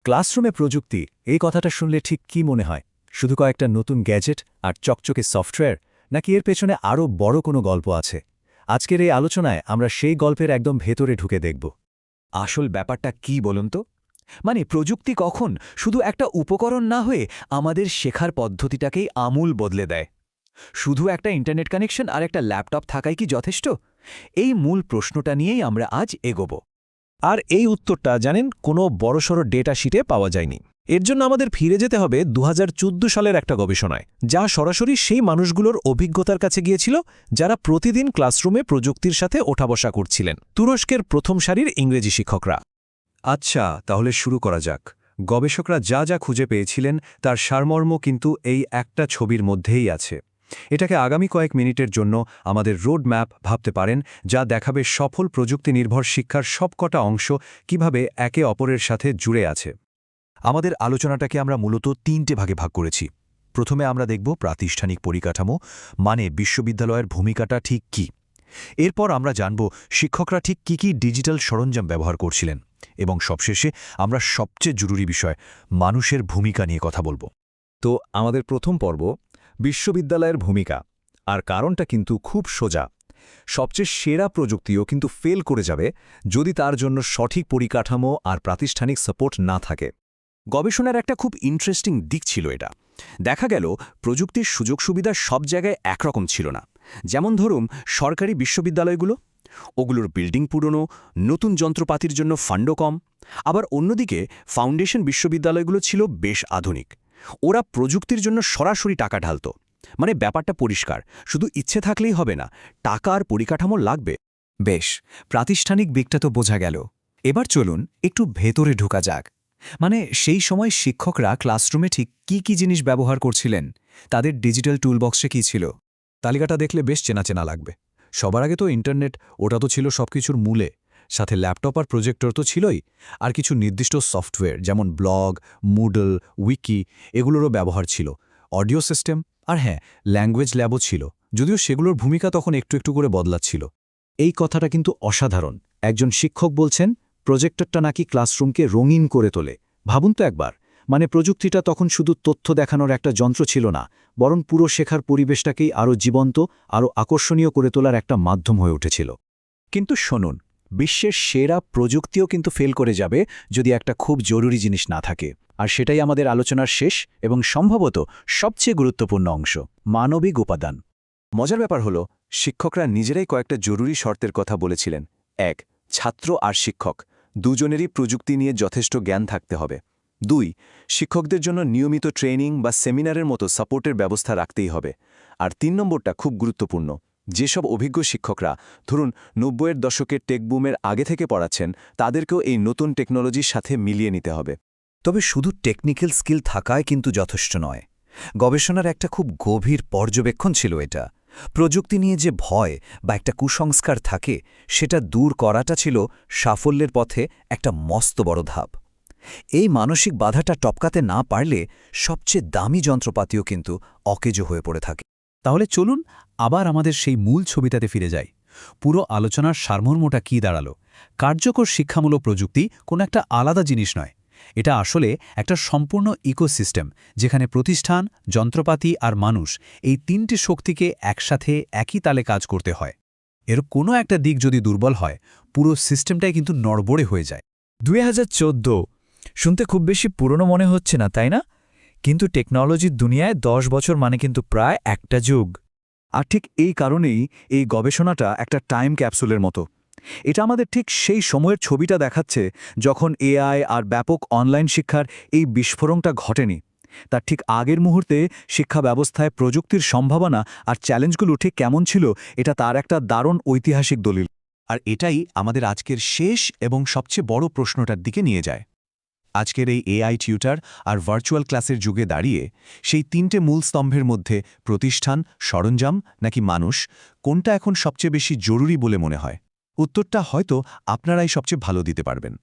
ক্লাসরুমে প্রযুক্তি এই কথাটা শুনলে ঠিক কি মনে হয়? শুধু কয়েকটা নতুন গ্যাজেট আর চকচকে সফটওয়্যার, নাকি এর পেছনে আরও বড় কোনো গল্প আছে? আজকের এই আলোচনায় আমরা সেই গল্পের একদম ভেতরে ঢুকে দেখব। আসল ব্যাপারটা কি বলুন তো? মানে প্রযুক্তি কখন শুধু একটা উপকরণ না হয়ে আমাদের শেখার পদ্ধতিটাকেই আমূল বদলে দেয়? শুধু একটা ইন্টারনেট কানেকশন আর একটা ল্যাপটপ থাকাই কি যথেষ্ট? এই মূল প্রশ্নটা নিয়েই আমরা আজ এগোব। আর এই উত্তরটা জানেন কোনো বড়সড় ডেটা শিটে পাওয়া যায়নি। এর জন্য আমাদের ফিরে যেতে হবে ২০১৪ সালের একটা গবেষণায়, যা সরাসরি সেই মানুষগুলোর অভিজ্ঞতার কাছে গিয়েছিল যারা প্রতিদিন ক্লাসরুমে প্রযুক্তির সাথে ওঠাবসা করছিলেন। তুরস্কের প্রথম সারির ইংরেজি শিক্ষকরা। আচ্ছা, তাহলে শুরু করা যাক। গবেষকরা যা যা খুঁজে পেয়েছিলেন তার সারমর্ম কিন্তু এই একটা ছবির মধ্যেই আছে। এটাকে আগামী কয়েক মিনিটের জন্য আমাদের রোড ম্যাপ ভাবতে পারেন, যা দেখাবে সফল প্রযুক্তি নির্ভর শিক্ষার সবকটা অংশ কিভাবে একে অপরের সাথে জুড়ে আছে। আমাদের আলোচনাটাকে আমরা মূলত ৩টে ভাগে ভাগ করেছি। প্রথমে আমরা দেখব প্রাতিষ্ঠানিক পরিকাঠামো, মানে বিশ্ববিদ্যালয়ের ভূমিকাটা ঠিক কী। এরপর আমরা জানব শিক্ষকরা ঠিক কী ডিজিটাল সরঞ্জাম ব্যবহার করছিলেন, এবং সবশেষে আমরা সবচেয়ে জরুরি বিষয় মানুষের ভূমিকা নিয়ে কথা বলব। তো আমাদের প্রথম পর্ব, বিশ্ববিদ্যালয়ের ভূমিকা। আর কারণটা কিন্তু খুব সোজা। সবচেয়ে সেরা প্রযুক্তিও কিন্তু ফেল করে যাবে যদি তার জন্য সঠিক পরিকাঠামো আর প্রাতিষ্ঠানিক সাপোর্ট না থাকে। গবেষণার একটা খুব ইন্টারেস্টিং দিক ছিল এটা। দেখা গেল প্রযুক্তির সুযোগ সুবিধা সব জায়গায় একরকম ছিল না। যেমন ধরুন সরকারি বিশ্ববিদ্যালয়গুলো, ওগুলোর বিল্ডিং পুরনো, নতুন যন্ত্রপাতির জন্য ফান্ডও কম। আবার অন্যদিকে ফাউন্ডেশন বিশ্ববিদ্যালয়গুলো ছিল বেশ আধুনিক। ওরা প্রযুক্তির জন্য সরাসরি টাকা ঢালত। মানে ব্যাপারটা পরিষ্কার, শুধু ইচ্ছে থাকলেই হবে না, টাকা আর পরিকাঠামো লাগবে। বেশ, প্রাতিষ্ঠানিক দিকটা তো বোঝা গেল। এবার চলুন একটু ভেতরে ঢোকা যাক। মানে সেই সময় শিক্ষকরা ক্লাসরুমে ঠিক কি জিনিস ব্যবহার করছিলেন, তাদের ডিজিটাল টুলবক্সে কী ছিল? তালিকাটা দেখলে বেশ চেনা চেনা লাগবে। সবার আগে তো ইন্টারনেট, ওটা তো ছিল সবকিছুর মূলে। সাথে ল্যাপটপ আর প্রজেক্টর তো ছিলই, আর কিছু নির্দিষ্ট সফটওয়্যার যেমন ব্লগ, মুডল, উইকি, এগুলোরও ব্যবহার ছিল। অডিও সিস্টেম, আর হ্যাঁ, ল্যাঙ্গুয়েজ ল্যাবও ছিল, যদিও সেগুলোর ভূমিকা তখন একটু একটু করে বদলাচ্ছিল। এই কথাটা কিন্তু অসাধারণ। একজন শিক্ষক বলছেন প্রজেক্টরটা নাকি ক্লাসরুমকে রঙিন করে তোলে। ভাবুন তো একবার, মানে প্রযুক্তিটা তখন শুধু তথ্য দেখানোর একটা যন্ত্র ছিল না, বরং পুরো শেখার পরিবেশটাকেই আরও জীবন্ত, আরও আকর্ষণীয় করে তোলার একটা মাধ্যম হয়ে উঠেছিল। কিন্তু শুনুন, বিশ্বের সেরা প্রযুক্তিও কিন্তু ফেল করে যাবে যদি একটা খুব জরুরি জিনিস না থাকে। আর সেটাই আমাদের আলোচনার শেষ এবং সম্ভবত সবচেয়ে গুরুত্বপূর্ণ অংশ, মানবিক উপাদান। মজার ব্যাপার হলো, শিক্ষকরা নিজেরাই কয়েকটা জরুরি শর্তের কথা বলেছিলেন। ১. ছাত্র আর শিক্ষক দুজনেরই প্রযুক্তি নিয়ে যথেষ্ট জ্ঞান থাকতে হবে। ২. শিক্ষকদের জন্য নিয়মিত ট্রেনিং বা সেমিনারের মতো সাপোর্টের ব্যবস্থা রাখতেই হবে। আর ৩ নম্বরটা খুব গুরুত্বপূর্ণ, যেসব অভিজ্ঞ শিক্ষকরা ধরুন ৯০-এর দশকের টেকবুমের আগে থেকে পড়াচ্ছেন, তাদেরকেও এই নতুন টেকনোলজির সাথে মিলিয়ে নিতে হবে। তবে শুধু টেকনিক্যাল স্কিল থাকায় কিন্তু যথেষ্ট নয়। গবেষণার একটা খুব গভীর পর্যবেক্ষণ ছিল এটা। প্রযুক্তি নিয়ে যে ভয় বা একটা কুসংস্কার থাকে, সেটা দূর করাটা ছিল সাফল্যের পথে একটা মস্ত বড় ধাপ। এই মানসিক বাধাটা টপকাতে না পারলে সবচেয়ে দামি যন্ত্রপাতিও কিন্তু অকেজো হয়ে পড়ে থাকে। তাহলে চলুন আবার আমাদের সেই মূল ছবিটাতে ফিরে যাই। পুরো আলোচনার সারমর্মটা কী দাঁড়ালো? কার্যকর শিক্ষামূলক প্রযুক্তি কোনো একটা আলাদা জিনিস নয়। এটা আসলে একটা সম্পূর্ণ ইকোসিস্টেম, যেখানে প্রতিষ্ঠান, যন্ত্রপাতি আর মানুষ, এই তিনটে শক্তিকে একসাথে একই তালে কাজ করতে হয়। এর কোনো একটা দিক যদি দুর্বল হয়, পুরো সিস্টেমটাই কিন্তু নড়বড়ে হয়ে যায়। ২০১৪ শুনতে খুব বেশি পুরনো মনে হচ্ছে না, তাই না? কিন্তু টেকনোলজির দুনিয়ায় ১০ বছর মানে কিন্তু প্রায় একটা যুগ। আর ঠিক এই কারণেই এই গবেষণাটা একটা টাইম ক্যাপসুলের মতো। এটা আমাদের ঠিক সেই সময়ের ছবিটা দেখাচ্ছে যখন এআই আর ব্যাপক অনলাইন শিক্ষার এই বিস্ফোরণটা ঘটেনি। তার ঠিক আগের মুহূর্তে শিক্ষা ব্যবস্থায় প্রযুক্তির সম্ভাবনা আর চ্যালেঞ্জগুলো ঠিক কেমন ছিল, এটা তার একটা দারুণ ঐতিহাসিক দলিল। আর এটাই আমাদের আজকের শেষ এবং সবচেয়ে বড় প্রশ্নটার দিকে নিয়ে যায়। আজকের এই এআই টিউটার আর ভার্চুয়াল ক্লাসের যুগে দাঁড়িয়ে সেই ৩টে মূল স্তম্ভের মধ্যে প্রতিষ্ঠান, সরঞ্জাম নাকি মানুষ, কোনটা এখন সবচেয়ে বেশি জরুরি বলে মনে হয়? উত্তরটা হয়তো আপনারাই সবচেয়ে ভালো দিতে পারবেন।